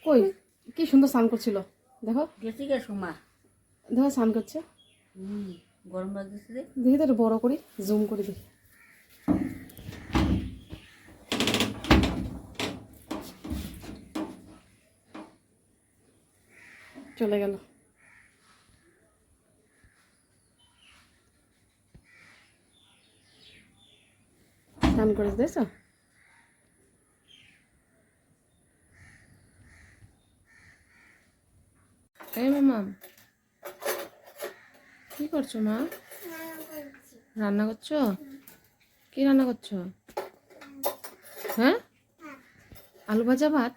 কই কি সুন্দর স্নান করছিল, দেখো গেছি গে সোমা। দেখো স্নান করছে। গরম লাগতেছে রে। দেখি তো একটু বড় করি, জুম করে দেখি। চলে গেল। স্নান করে দেখছো? এই মামা কি করছো মা? রান্না করছো? কি রান্না করছো? হ্যাঁ, আলু ভাজা ভাত।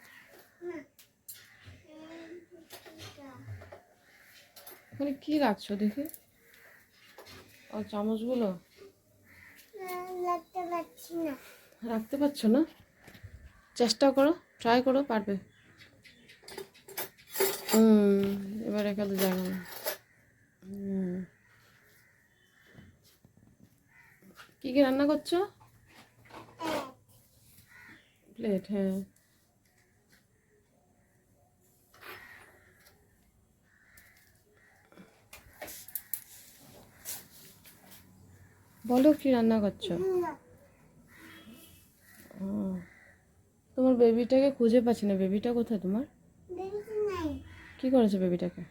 ওখানে কি রাখছো দেখি? ও চামচগুলো রাখতে পারছো না? চেষ্টা করো, ট্রাই করো, পারবে। এবার এখানে জায়গা না। কি কি রান্না করছো? প্লেট, হ্যাঁ। বলো কি রান্না করছো? ও, তোমার বেবিটাকে খুঁজে পাচ্ছি না। বেবিটা কোথায় তোমার? কি করেছে বেবিটাকে?